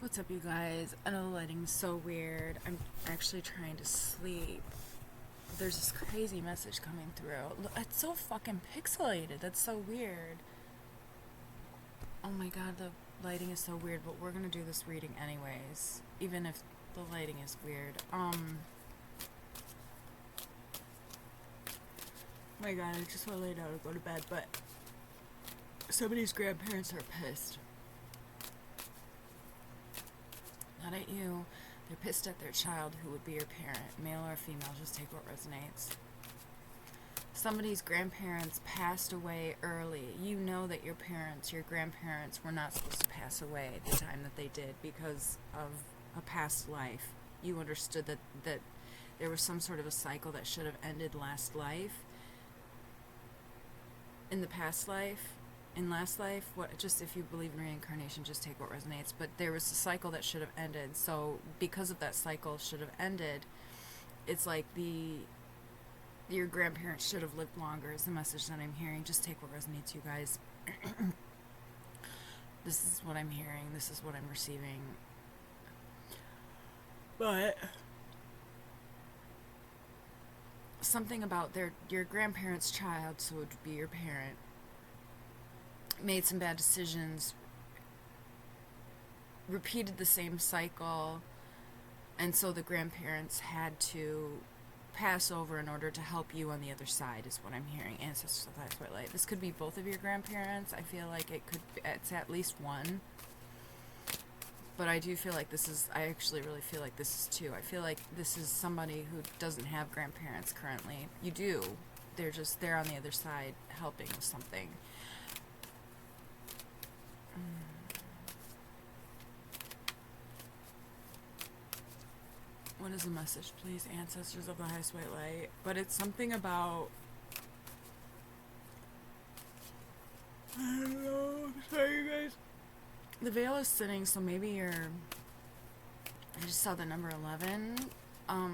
What's up, you guys? I know the lighting's so weird. I'm actually trying to sleep. There's this crazy message coming through. It's so fucking pixelated. That's so weird. Oh my god, the lighting is so weird, but we're gonna do this reading anyways. Even if the lighting is weird. My god, I just want to lay down and go to bed, but somebody's grandparents are pissed. Not at you. They're pissed at their child who would be your parent. Male or female, just take what resonates. Somebody's grandparents passed away early. You know that your grandparents were not supposed to pass away at the time that they did because of a past life. You understood that there was some sort of a cycle that should have ended last life. In the past life. In last life, just if you believe in reincarnation, just take what resonates. But there was a cycle that should have ended. So because of that cycle should have ended, it's like your grandparents should have lived longer is the message that I'm hearing. Just take what resonates, you guys. This is what I'm hearing. This is what I'm receiving. But something about your grandparents' child, so it would be your parent, made some bad decisions, repeated the same cycle, and so the grandparents had to pass over in order to help you on the other side, is what I'm hearing. Ancestors of the highest white light. This could be both of your grandparents. I feel like it's at least one. But I do feel like I actually really feel like this is two. I feel like this is somebody who doesn't have grandparents currently. You do. They're on the other side helping with something. What is the message, please, ancestors of the highest white light? But it's something about... I don't know. Sorry, you guys. The veil is sitting, so maybe you're... I just saw the number 11. Okay,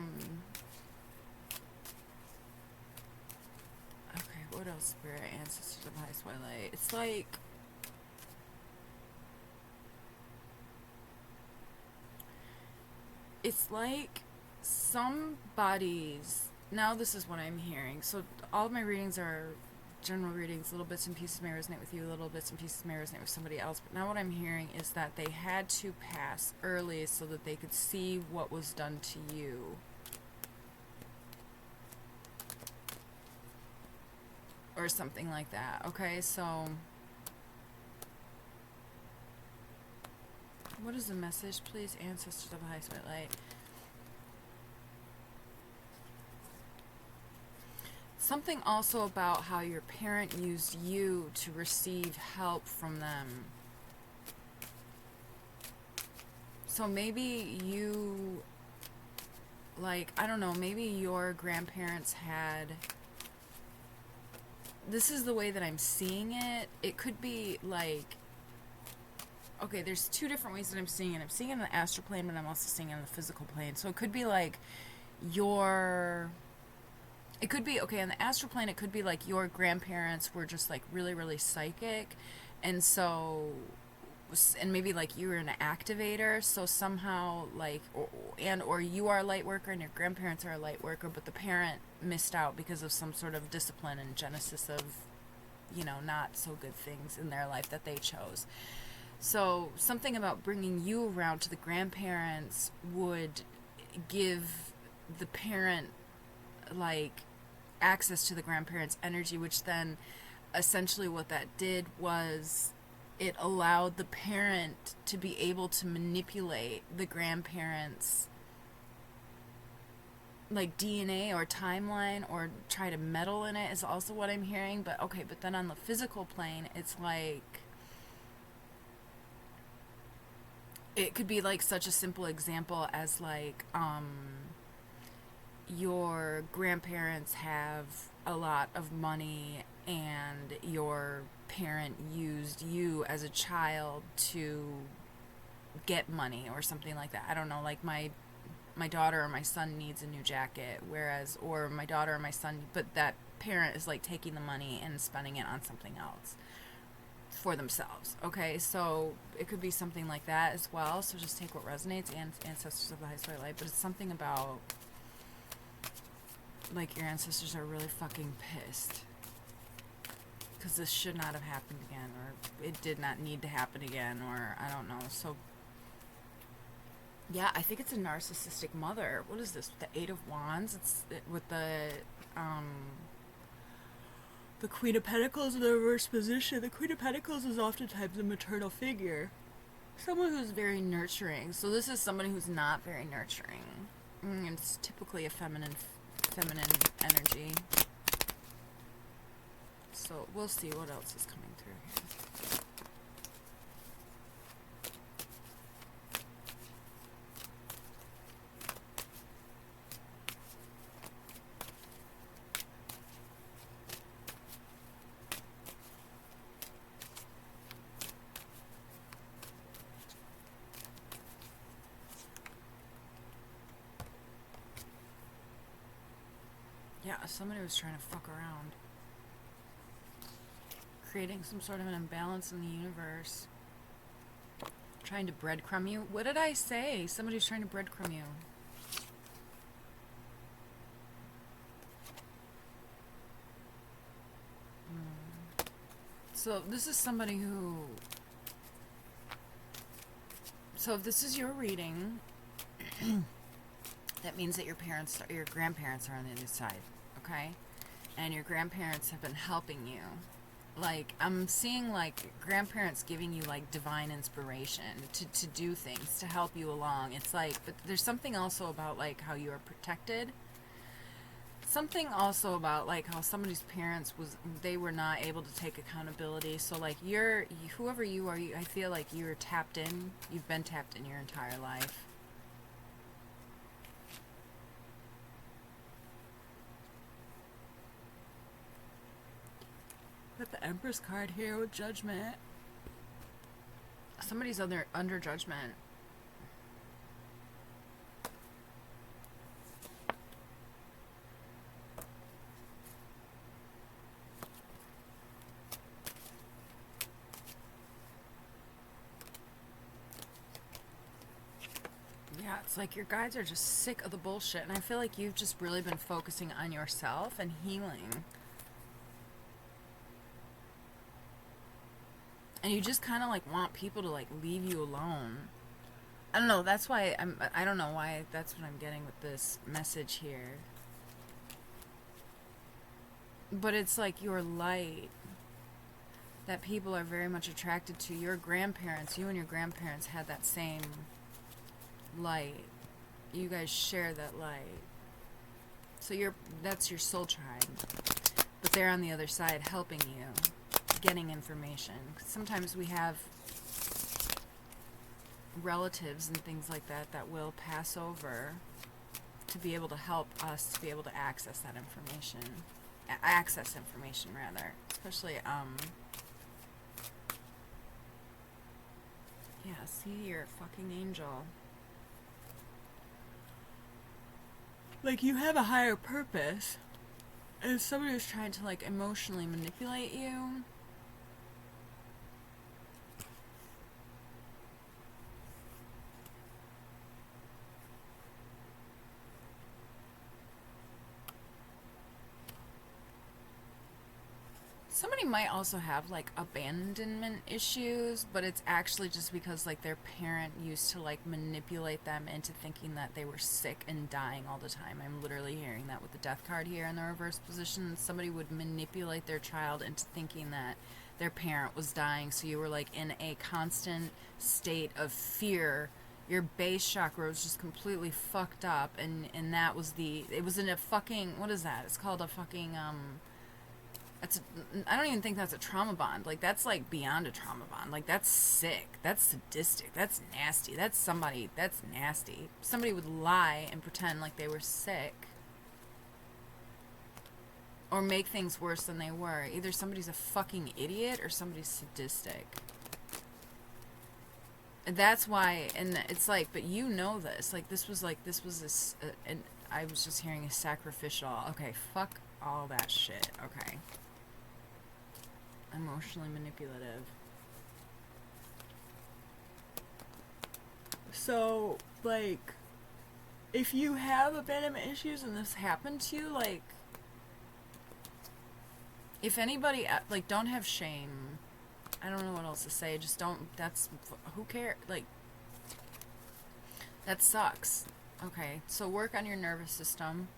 what else, Spirit, ancestors of the highest white light? It's like... It's like somebody's... Now this is what I'm hearing. So all of my readings are general readings. Little bits and pieces may resonate with you. Little bits and pieces may resonate with somebody else. But now what I'm hearing is that they had to pass early so that they could see what was done to you. Or something like that. Okay, so... What is the message, please, ancestors of the highest white light? Something also about how your parent used you to receive help from them. So maybe you, like, I don't know, maybe your grandparents had... This is the way that I'm seeing it. It could be like... Okay, there's two different ways that I'm seeing it. I'm seeing it in the astral plane, but I'm also seeing it in the physical plane. So it could be like it could be, okay, on the astral plane, it could be like your grandparents were just like really, really psychic. And so, and maybe like you were an activator. So somehow like, or you are a light worker and your grandparents are a light worker, but the parent missed out because of some sort of discipline and genesis of, not so good things in their life that they chose. So something about bringing you around to the grandparents would give the parent like access to the grandparents' energy, which then essentially what that did was it allowed the parent to be able to manipulate the grandparents' like DNA or timeline or try to meddle in it is also what I'm hearing. But okay, but then on the physical plane, it's like it could be like such a simple example as like your grandparents have a lot of money and your parent used you as a child to get money or something like that. I don't know, like my daughter or my son needs a new jacket, or my daughter or my son, but that parent is like taking the money and spending it on something else. for themselves. Okay, so it could be something like that as well. So just take what resonates, and ancestors of the highest white light. But it's something about like your ancestors are really fucking pissed because this should not have happened again, or it did not need to happen again, or I don't know. So yeah, I think it's a narcissistic mother. What is this? The Eight of Wands. With the Queen of Pentacles in the reverse position. The Queen of Pentacles is oftentimes a maternal figure. Someone who's very nurturing. So this is somebody who's not very nurturing. It's typically a feminine energy. So we'll see what else is coming through here. Yeah, somebody was trying to fuck around. Creating some sort of an imbalance in the universe. Trying to breadcrumb you. What did I say? Somebody was trying to breadcrumb you. So this is somebody who... So if this is your reading, that means that your grandparents are on the other side, okay? And your grandparents have been helping you. Like, I'm seeing, like, grandparents giving you, like, divine inspiration to do things, to help you along. It's like, but there's something also about, like, how you are protected. Something also about, like, how somebody's parents they were not able to take accountability. So, like, whoever you are, I feel like you're tapped in. You've been tapped in your entire life. Got the Empress card here with Judgment. Somebody's under judgment. Yeah, it's like your guides are just sick of the bullshit, and I feel like you've just really been focusing on yourself and healing. And you just kind of like want people to like leave you alone. I don't know, that's why I don't know why that's what I'm getting with this message here. But it's like your light that people are very much attracted to. Your grandparents, you and your grandparents had that same light. You guys share that light. So that's your soul tribe. But they're on the other side helping you, getting information. Sometimes we have relatives and things like that that will pass over to be able to help us to be able to access that information. Access information, rather. Especially, yeah, see, you're a fucking angel. Like, you have a higher purpose, and somebody was trying to, like, emotionally manipulate you. Somebody might also have, like, abandonment issues, but it's actually just because, like, their parent used to, like, manipulate them into thinking that they were sick and dying all the time. I'm literally hearing that with the death card here in the reverse position. Somebody would manipulate their child into thinking that their parent was dying, so you were, like, in a constant state of fear. Your base chakra was just completely fucked up, and that was it was in a fucking, what is that? It's called a fucking, I don't even think that's a trauma bond. Like, that's, like, beyond a trauma bond. Like, that's sick. That's sadistic. That's nasty. That's nasty. Somebody would lie and pretend like they were sick. Or make things worse than they were. Either somebody's a fucking idiot or somebody's sadistic. And that's why, and it's like, but you know this. Like, this was this, and I was just hearing a sacrificial. Okay, fuck all that shit. Okay. Emotionally manipulative. So, like, if you have abandonment issues and this happened to you, like, if anybody, like, don't have shame. I don't know what else to say. Just don't, who cares? Like, that sucks. Okay, so work on your nervous system.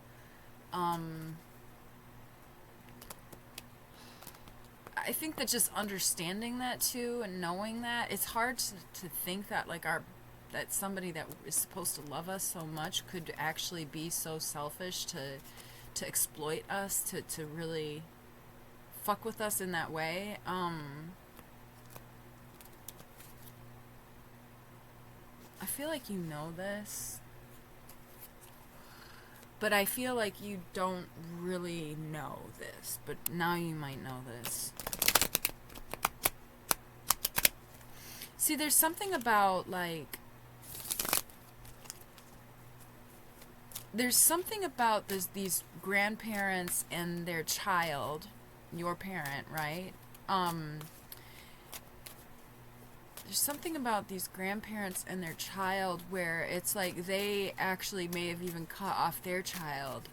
I think that just understanding that too and knowing that, it's hard to think that, like, that somebody that is supposed to love us so much could actually be so selfish to exploit us, to really fuck with us in that way. I feel like you know this, but I feel like you don't really know this, but now you might know this. See, there's something about, like, there's something about these grandparents and their child, your parent, right? There's something about these grandparents and their child where it's like they actually may have even cut off their child.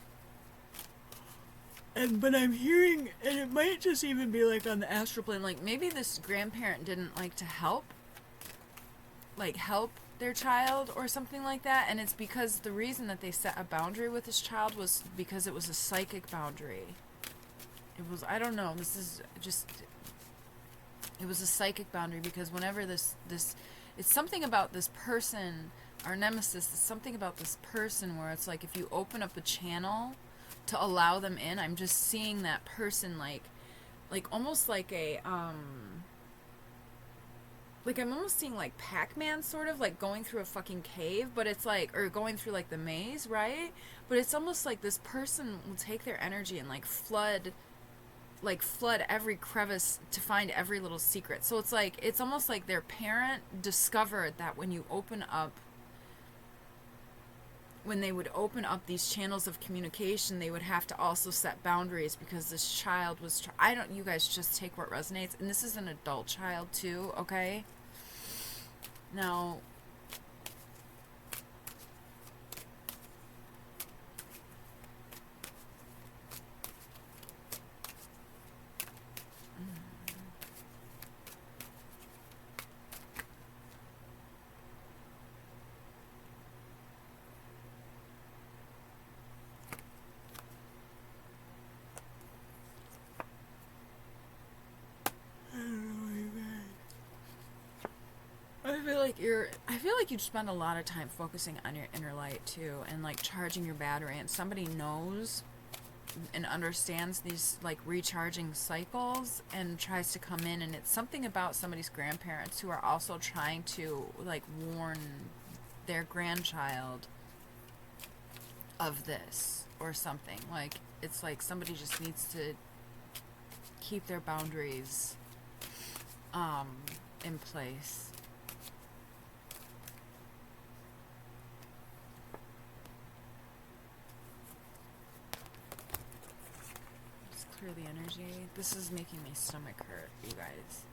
But I'm hearing, and it might just even be like on the astral plane, like maybe this grandparent didn't like to help their child or something like that, and it's because the reason that they set a boundary with this child was because it was a psychic boundary. It was, I don't know, this is just, it was a psychic boundary because whenever this it's something about this person, our nemesis, it's something about this person where it's like if you open up a channel to allow them in, I'm just seeing that person like almost like a like I'm almost seeing like Pac-Man sort of like going through a fucking cave, but it's like, or going through like the maze, right? But it's almost like this person will take their energy and like flood every crevice to find every little secret. So it's like, it's almost like their parent discovered that when they would open up these channels of communication, they would have to also set boundaries because this child was, you guys just take what resonates. And this is an adult child too, okay? Now, I feel like you spend a lot of time focusing on your inner light too, and like charging your battery, and somebody knows and understands these like recharging cycles and tries to come in, and it's something about somebody's grandparents who are also trying to like warn their grandchild of this or something. Like, it's like somebody just needs to keep their boundaries in place. Clear the energy. This is making my stomach hurt, you guys.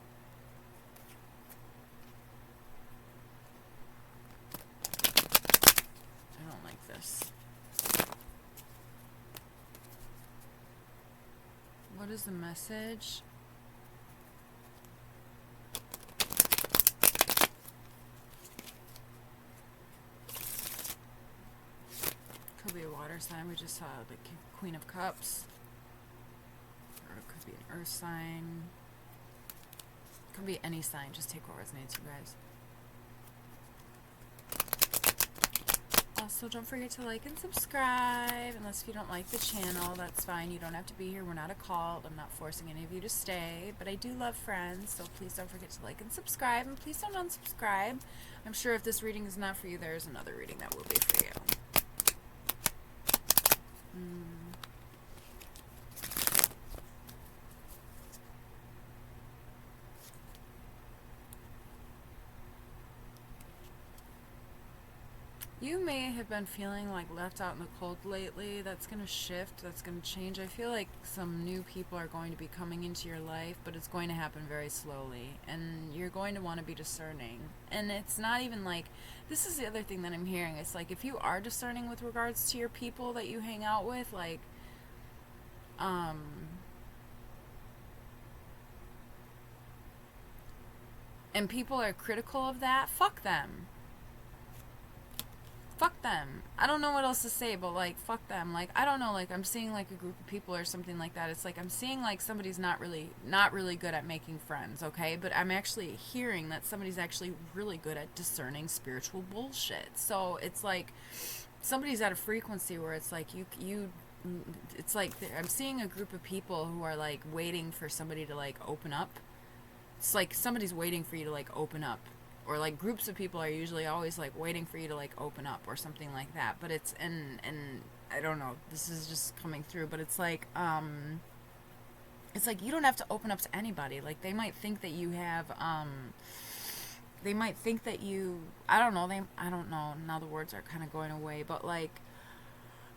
I don't like this. What is the message? Could be a water sign. We just saw the Queen of Cups. Or it could be an earth sign. It could be any sign. Just take what resonates, you guys. Also, don't forget to like and subscribe. Unless if you don't like the channel, that's fine. You don't have to be here. We're not a cult. I'm not forcing any of you to stay. But I do love friends, so please don't forget to like and subscribe. And please don't unsubscribe. I'm sure if this reading is not for you, there's another reading that will be for you. You may have been feeling like left out in the cold lately. That's going to shift. That's going to change. I feel like some new people are going to be coming into your life, but it's going to happen very slowly. And you're going to want to be discerning. And it's not even like, this is the other thing that I'm hearing. It's like if you are discerning with regards to your people that you hang out with, like, um, and people are critical of that, fuck them. Fuck them. I don't know what else to say, but like, fuck them. Like, I don't know, like, I'm seeing like a group of people or something like that. It's like I'm seeing like somebody's not really good at making friends, okay? But I'm actually hearing that somebody's actually really good at discerning spiritual bullshit. So it's like somebody's at a frequency where it's like you it's like I'm seeing a group of people who are like waiting for somebody to like open up. It's like somebody's waiting for you to like open up, or like groups of people are usually always like waiting for you to like open up or something like that. But it's and I don't know, this is just coming through, but it's like you don't have to open up to anybody. Like they might think that you have they might think that you, I don't know, now the words are kind of going away, but like,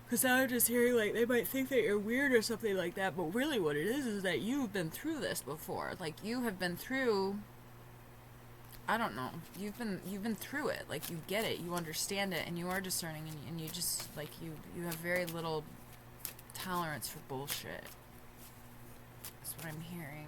because I'm just hearing like they might think that you're weird or something like that, but really what it is that you've been through this before. Like you have been through, I don't know, you've been through it. Like you get it, you understand it, and you are discerning, and you just like you have very little tolerance for bullshit. That's what I'm hearing.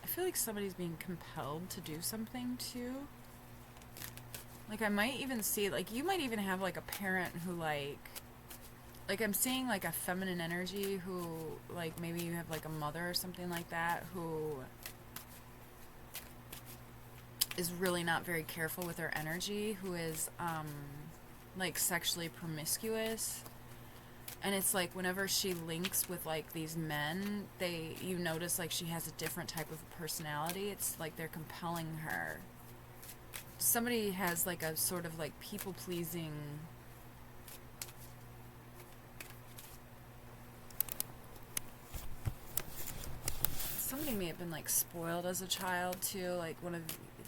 I feel like somebody's being compelled to do something too. Like I might even see, like you might even have like a parent who like I'm seeing like a feminine energy who like maybe you have like a mother or something like that who is really not very careful with her energy, who is like sexually promiscuous. And it's like whenever she links with like these men, you notice like she has a different type of personality. It's like they're compelling her. Somebody has like a sort of like people pleasing. Somebody may have been like spoiled as a child too, like one of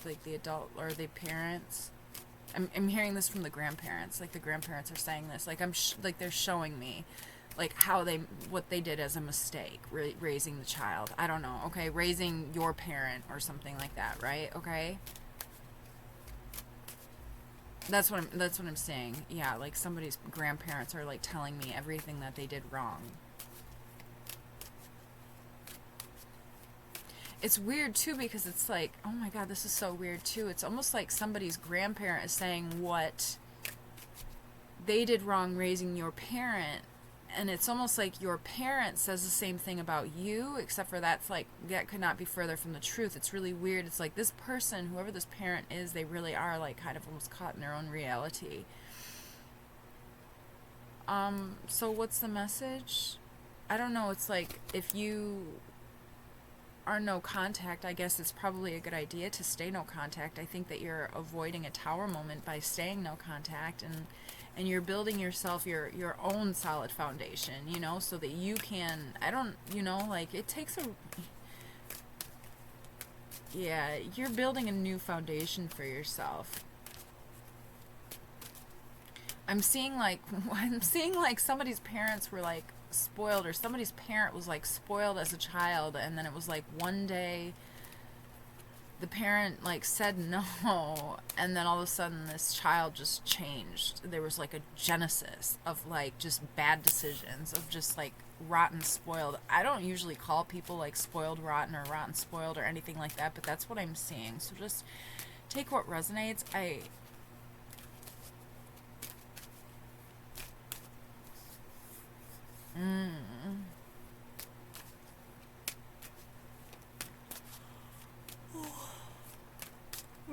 like the adult or the parents. I'm hearing this from the grandparents. Like the grandparents are saying this. Like like they're showing me, like what they did as a mistake, raising the child. I don't know. Okay, raising your parent or something like that, right? Okay. That's what I'm saying. Yeah, like somebody's grandparents are like telling me everything that they did wrong. It's weird too because it's like, oh my god, this is so weird too. It's almost like somebody's grandparent is saying what they did wrong raising your parent, and it's almost like your parent says the same thing about you, except for that could not be further from the truth. It's really weird. It's like this person, whoever this parent is, they really are like kind of almost caught in their own reality. So what's the message? I don't know. It's like if you are no contact, I guess it's probably a good idea to stay no contact. I think that you're avoiding a tower moment by staying no contact, and you're building yourself your own solid foundation, you know, so that you can, I don't, you know, like it takes yeah, you're building a new foundation for yourself. I'm seeing like somebody's parents were like spoiled, or somebody's parent was like spoiled as a child, and then it was like one day the parent like said no, and then all of a sudden this child just changed. There was like a genesis of like just bad decisions, of just like rotten spoiled. I don't usually call people like spoiled rotten or rotten spoiled or anything like that, but that's what I'm seeing. So just take what resonates.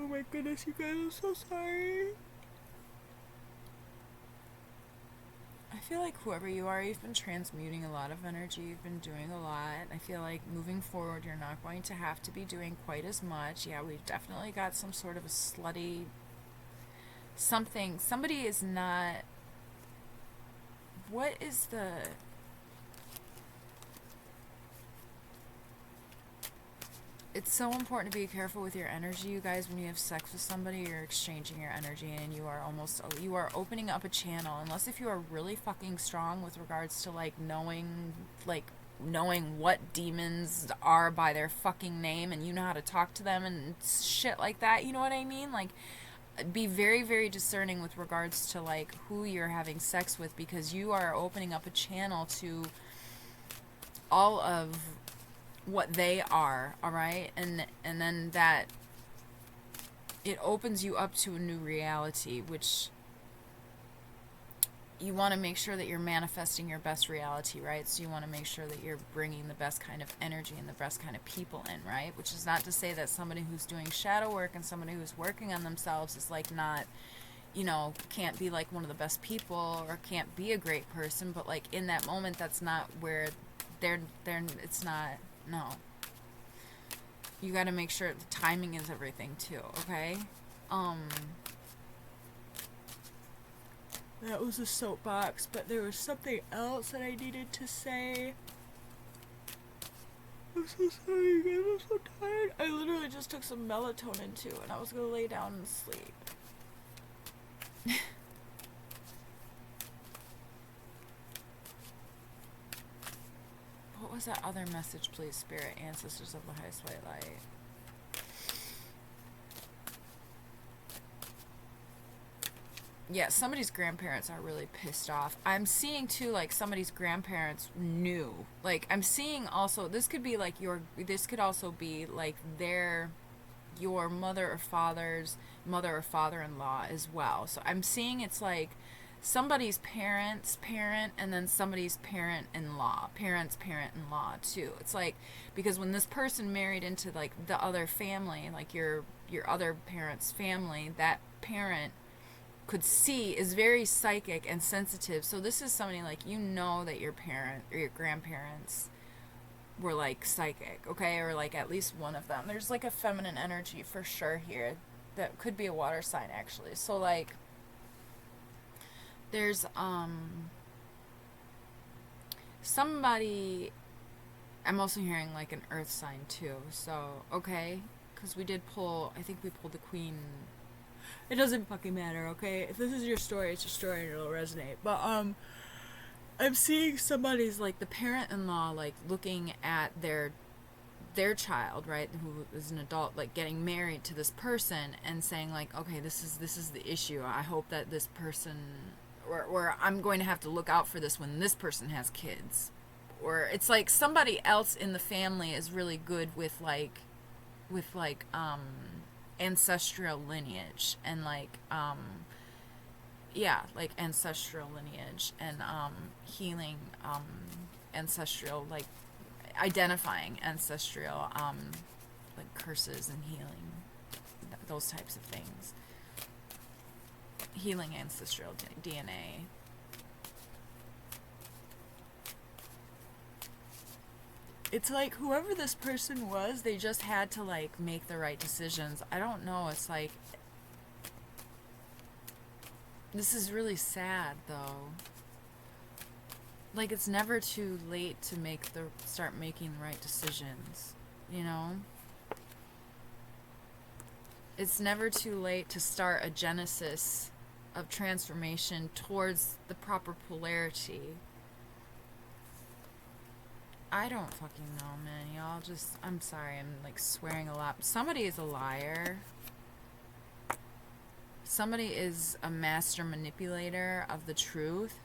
Oh my goodness, you guys, I'm so sorry. I feel like whoever you are, you've been transmuting a lot of energy, you've been doing a lot. I feel like moving forward, you're not going to have to be doing quite as much. Yeah, we've definitely got some sort of a slutty somebody is not, what is the, it's so important to be careful with your energy, you guys. When you have sex with somebody, you're exchanging your energy, and you are opening up a channel, unless if you are really fucking strong with regards to like knowing what demons are by their fucking name, and you know how to talk to them and shit like that, you know what I mean? Like, be very, very discerning with regards to like who you're having sex with, because you are opening up a channel to all of what they are, all right? And then that, it opens you up to a new reality, which you want to make sure that you're manifesting your best reality, right? So you want to make sure that you're bringing the best kind of energy and the best kind of people in, right? Which is not to say that somebody who's doing shadow work and somebody who's working on themselves is like not, you know, can't be like one of the best people or can't be a great person, but like in that moment, that's not where it's not, no. You got to make sure the timing is everything too, okay? That was a soapbox, but there was something else that I needed to say. I'm so sorry, guys. I'm so tired. I literally just took some melatonin too, and I was gonna lay down and sleep. What was that other message, please, Spirit, Ancestors of the Highest White Light? Yeah, somebody's grandparents are really pissed off. I'm seeing too, like, somebody's grandparents knew. Like, I'm seeing also, this could be like this could also be like your mother or father's mother or father-in-law as well. So I'm seeing it's like somebody's parents' parent and then somebody's parent-in-law, parents' parent-in-law too. It's like, because when this person married into like the other family, like your other parent's family, that parent could see, is very psychic and sensitive. So this is somebody like, you know, that your parent or your grandparents were like psychic, okay? Or like at least one of them. There's like a feminine energy for sure here. That could be a water sign actually. So like there's somebody, I'm also hearing like an earth sign too. So okay, because we did pull, I think we pulled the queen. It doesn't fucking matter, okay? If this is your story, it's your story and it'll resonate. But I'm seeing somebody's like the parent-in-law like looking at their child, right, who is an adult, like getting married to this person and saying like, okay, this is the issue. I hope that this person, or I'm going to have to look out for this when this person has kids. Or it's like somebody else in the family is really good with like ancestral lineage and like yeah, like ancestral lineage and healing ancestral, like identifying ancestral like curses and healing, those types of things, healing ancestral DNA. It's like whoever this person was, they just had to like make the right decisions. I don't know, it's like, this is really sad though. Like, it's never too late to start making the right decisions, you know? It's never too late to start a genesis of transformation towards the proper polarity. I don't fucking know, man. Y'all just, I'm sorry, I'm like swearing a lot. Somebody is a liar. Somebody is a master manipulator of the truth.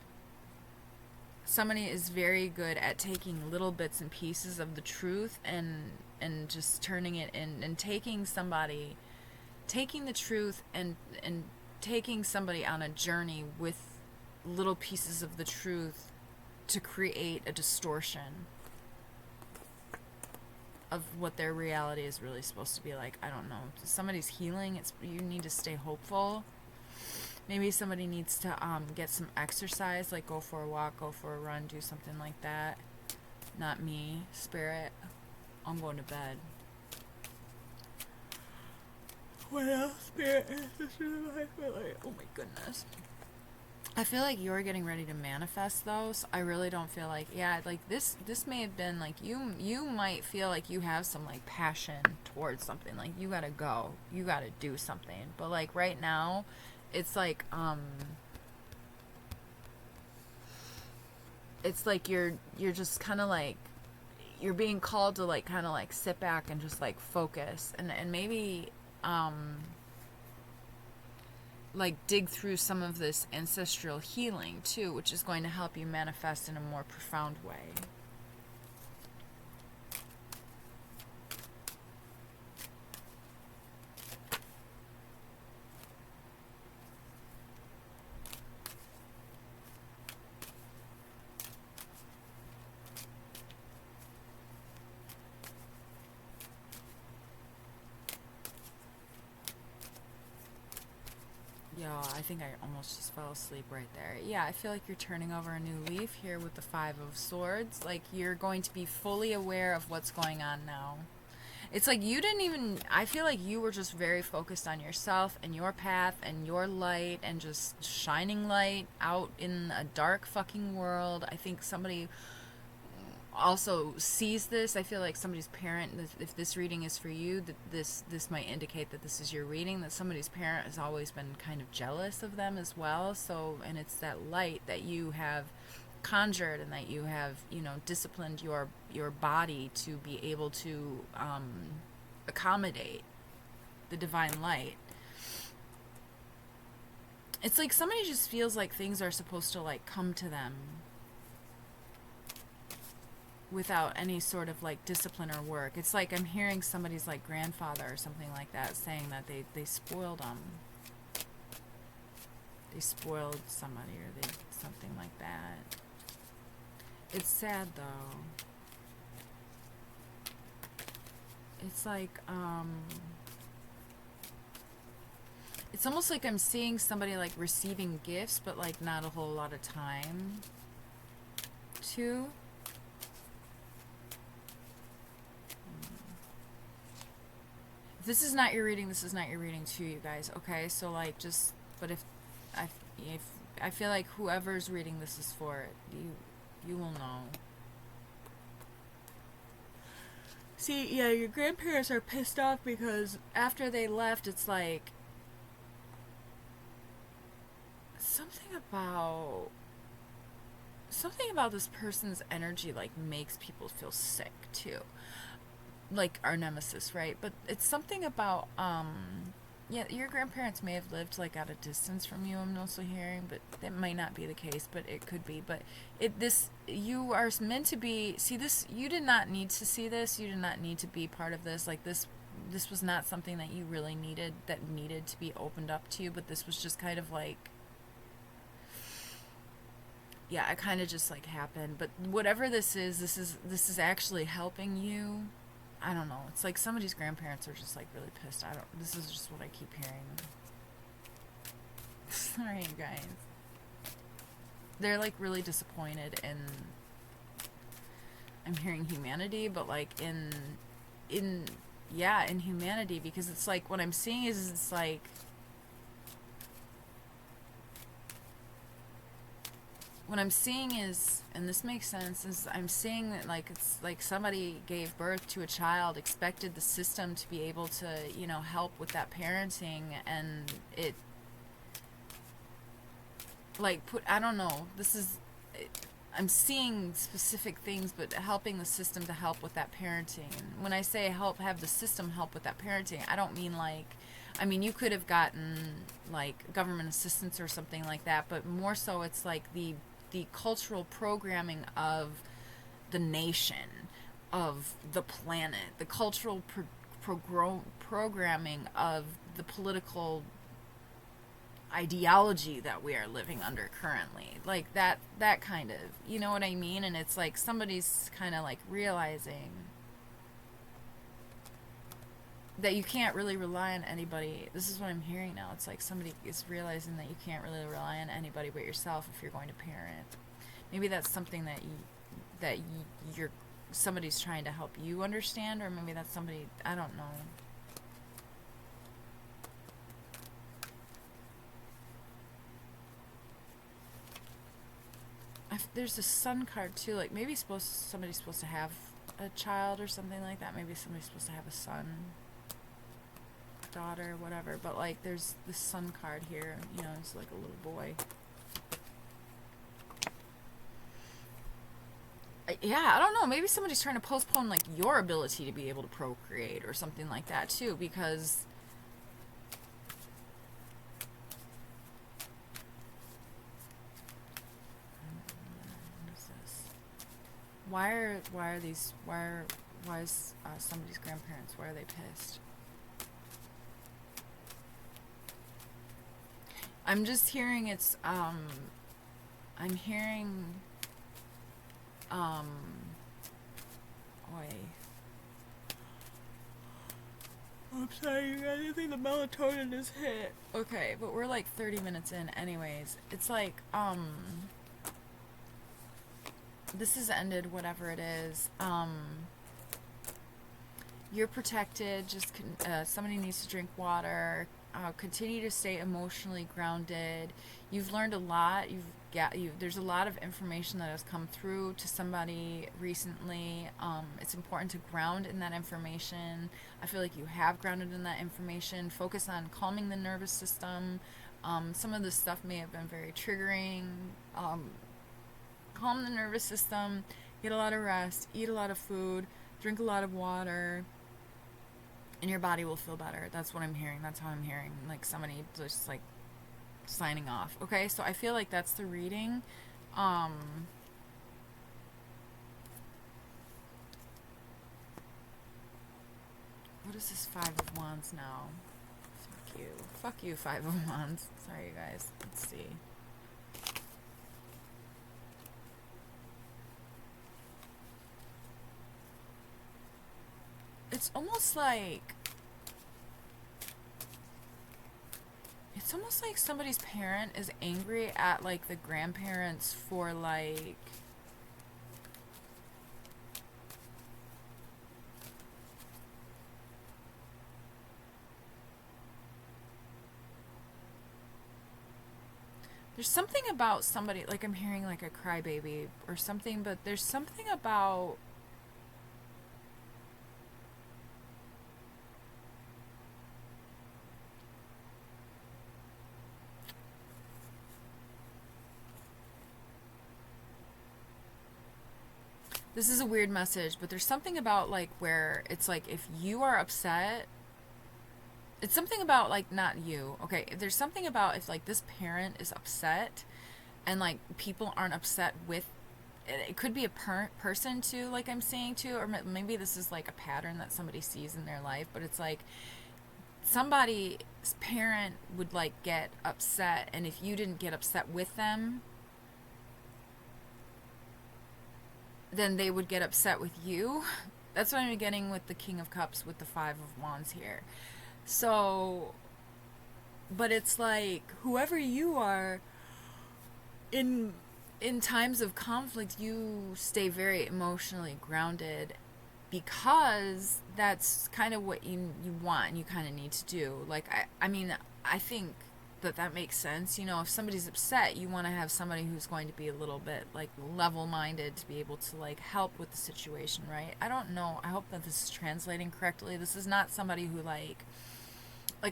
Somebody is very good at taking little bits and pieces of the truth and just turning it in, and taking the truth and taking somebody on a journey with little pieces of the truth to create a distortion of what their reality is really supposed to be like. I don't know. Somebody's healing. You need to stay hopeful. Maybe somebody needs to get some exercise, like go for a walk, go for a run, do something like that. Not me, Spirit. I'm going to bed. What else, Spirit? Oh my goodness. I feel like you're getting ready to manifest those. I really don't feel like, yeah, like this may have been like you might feel like you have some like passion towards something, like you gotta go, you gotta do something, but like right now it's like you're just kind of like you're being called to like kind of like sit back and just like focus and maybe like dig through some of this ancestral healing too, which is going to help you manifest in a more profound way. Yo, I think I almost just fell asleep right there. Yeah, I feel like you're turning over a new leaf here with the Five of Swords. Like, you're going to be fully aware of what's going on now. It's like you didn't even, I feel like you were just very focused on yourself and your path and your light and just shining light out in a dark fucking world. I think somebody also sees this. I feel like somebody's parent, if this reading is for you, that this might indicate that this is your reading, that somebody's parent has always been kind of jealous of them as well. So, and it's that light that you have conjured and that you have, you know, disciplined your body to be able to accommodate the divine light. It's like somebody just feels like things are supposed to like come to them without any sort of like discipline or work. It's like I'm hearing somebody's like grandfather or something like that saying that they spoiled them. They spoiled somebody or they something like that. It's sad though. It's like it's almost like I'm seeing somebody like receiving gifts but like not a whole lot of time to. This is not your reading. This is not your reading too, you guys. Okay, so like just, but if I feel like whoever's reading this is for, you will know. See, yeah, your grandparents are pissed off because after they left, it's like something about this person's energy like makes people feel sick too. Like our nemesis, right? But it's something about yeah, your grandparents may have lived like at a distance from you, I'm also hearing, but that might not be the case, but it could be. But you are meant to be, see this, you did not need to see this, you did not need to be part of this. Like this was not something that you really needed, that needed to be opened up to you, but this was just kind of like, yeah, it kind of just like happened. But whatever this is actually helping you. I don't know. It's like somebody's grandparents are just like really pissed. This is just what I keep hearing. Sorry, you guys. They're like really disappointed in, I'm hearing humanity, but like in humanity, because it's like what I'm seeing is it's like, what I'm seeing is, and this makes sense, is I'm seeing that like it's like somebody gave birth to a child, expected the system to be able to, you know, help with that parenting, and it like I don't know, I'm seeing specific things, but helping the system to help with that parenting. And when I say have the system help with that parenting, I don't mean like, I mean, you could have gotten like government assistance or something like that, but more so it's like the cultural programming of the nation, of the planet, the cultural programming of the political ideology that we are living under currently. Like that kind of, you know what I mean? And it's like somebody's kind of like realizing that you can't really rely on anybody. This is what I'm hearing now. It's like somebody is realizing that you can't really rely on anybody but yourself if you're going to parent. Maybe that's something that you're somebody's trying to help you understand, or maybe that's somebody, I don't know. there's a sun card too. Like maybe somebody's supposed to have a child or something like that. Maybe somebody's supposed to have a son, daughter, whatever. But like there's the sun card here. You know, it's like a little boy. Yeah, I don't know. Maybe somebody's trying to postpone like your ability to be able to procreate or something like that too, because what is this? Why is somebody's grandparents? Why are they pissed? I'm just hearing I'm hearing Oi. I'm sorry, you guys. I think the melatonin is hit. Okay, but we're like 30 minutes in anyways. It's like, this has ended, whatever it is. You're protected. Just, somebody needs to drink water. Continue to stay emotionally grounded. You've learned a lot. There's a lot of information that has come through to somebody recently. It's important to ground in that information. I feel like you have grounded in that information. Focus on calming the nervous system. Some of this stuff may have been very triggering. Calm the nervous system. Get a lot of rest. Eat a lot of food. Drink a lot of water. And your body will feel better. That's what I'm hearing. That's how I'm hearing. Like somebody just like signing off. Okay, so I feel like that's the reading. What is this Five of Wands now? Fuck you. Fuck you, Five of Wands. Sorry, you guys. Let's see. It's almost like somebody's parent is angry at like the grandparents for like there's something about somebody, like I'm hearing like a crybaby or something, but there's something about this is a weird message, but there's something about like where it's like if you are upset, it's something about like not you. Okay, if there's something about if like this parent is upset and like people aren't upset with it, could be a person too, like I'm saying too, or maybe this is like a pattern that somebody sees in their life, but it's like somebody's parent would like get upset, and if you didn't get upset with them, then they would get upset with you. That's what I'm getting with the King of Cups with the Five of Wands here. So, but it's like whoever you are in times of conflict, you stay very emotionally grounded because that's kind of what you want and you kind of need to do. Like I mean, I think that makes sense. You know, if somebody's upset, you want to have somebody who's going to be a little bit like level-minded to be able to like help with the situation, right? I don't know. I hope that this is translating correctly. This is not somebody who like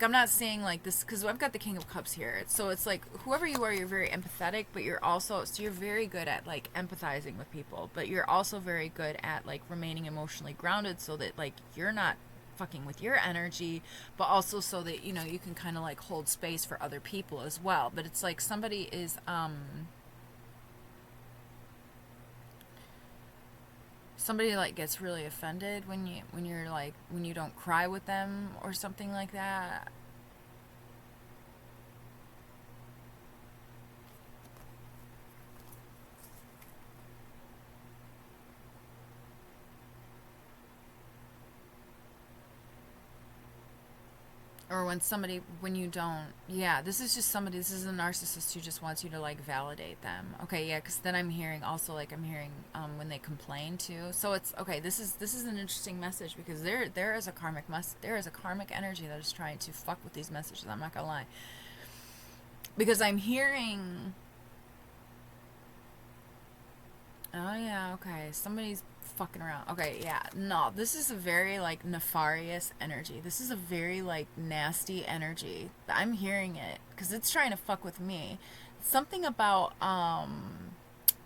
I'm not saying like this because I've got the King of Cups here. So it's like whoever you are, you're very empathetic, but you're also, so you're very good at like empathizing with people, but you're also very good at like remaining emotionally grounded so that like you're not fucking with your energy, but also so that, you know, you can kind of like hold space for other people as well. But it's like somebody is somebody like gets really offended when you're like when you don't cry with them or something like that. Or when you don't, yeah, this is just somebody, this is a narcissist who just wants you to like validate them. Okay, yeah, because then I'm hearing when they complain too. So it's okay. This is an interesting message because there is a karmic energy that is trying to fuck with these messages. I'm not gonna lie, because I'm hearing Oh yeah, okay. Somebody's fucking around. Okay, yeah. No, this is a very like nefarious energy. This is a very like nasty energy. I'm hearing it cuz it's trying to fuck with me. Something about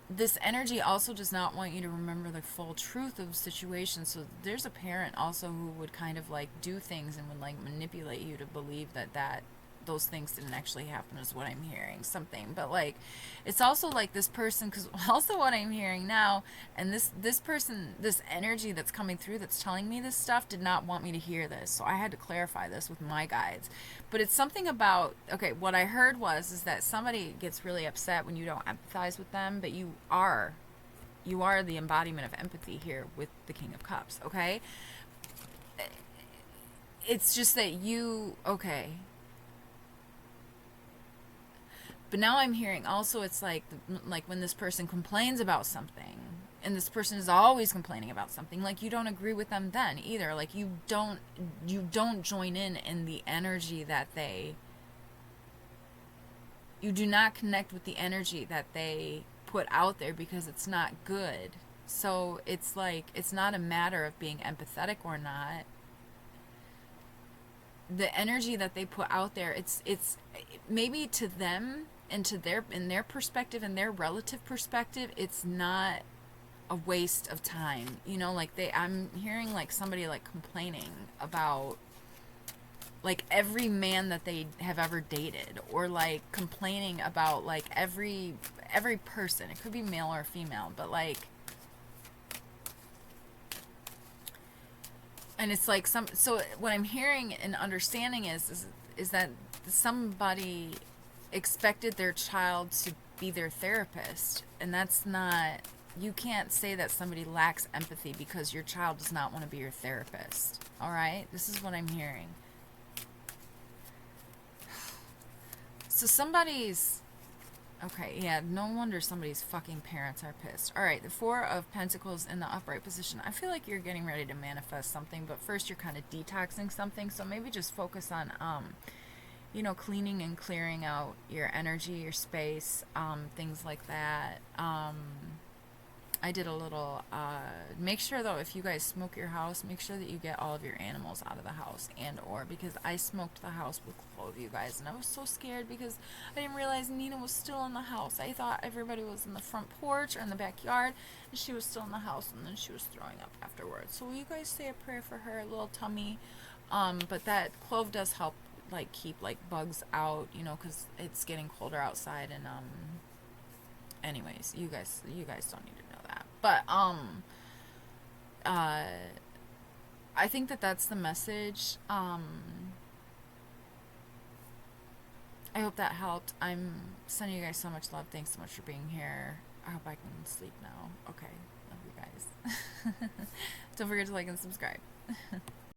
this energy also does not want you to remember the full truth of the situation. So there's a parent also who would kind of like do things and would like manipulate you to believe that those things didn't actually happen, is what I'm hearing. Something, but like it's also like this person, because also what I'm hearing now, and this person, this energy that's coming through that's telling me this stuff did not want me to hear this, so I had to clarify this with my guides. But it's something about, okay, what I heard was is that somebody gets really upset when you don't empathize with them, but you are the embodiment of empathy here with the King of Cups. Okay, it's just that you, okay. But now I'm hearing also it's like when this person complains about something, and this person is always complaining about something, like you don't agree with them then either. Like you don't join in the energy that you do not connect with the energy that they put out there because it's not good. So it's like it's not a matter of being empathetic or not. The energy that they put out there, it's maybe to them and to their in their perspective and their relative perspective, it's not a waste of time. Like I'm hearing like somebody like complaining about like every man that they have ever dated, or like complaining about like every person. It could be male or female, but like, and it's like so what I'm hearing and understanding is that somebody expected their child to be their therapist, and that's not, you can't say that somebody lacks empathy because your child does not want to be your therapist. All right, this is what I'm hearing. So somebody's, okay, yeah, no wonder somebody's fucking parents are pissed. All right, the Four of Pentacles in the upright position. I feel like you're getting ready to manifest something, but first you're kind of detoxing something. So maybe just focus on, cleaning and clearing out your energy, your space, things like that. I did a little, make sure though, if you guys smoke your house, make sure that you get all of your animals out of the house, because I smoked the house with all of you guys, and I was so scared because I didn't realize Nina was still in the house. I thought everybody was in the front porch or in the backyard, and she was still in the house, and then she was throwing up afterwards. So will you guys say a prayer for her, a little tummy? But that clove does help, like, keep, like, bugs out, because it's getting colder outside, and, anyways, you guys don't need to know that. But I think that that's the message. I hope that helped. I'm sending you guys so much love. Thanks so much for being here. I hope I can sleep now. Okay, love you guys. Don't forget to like and subscribe.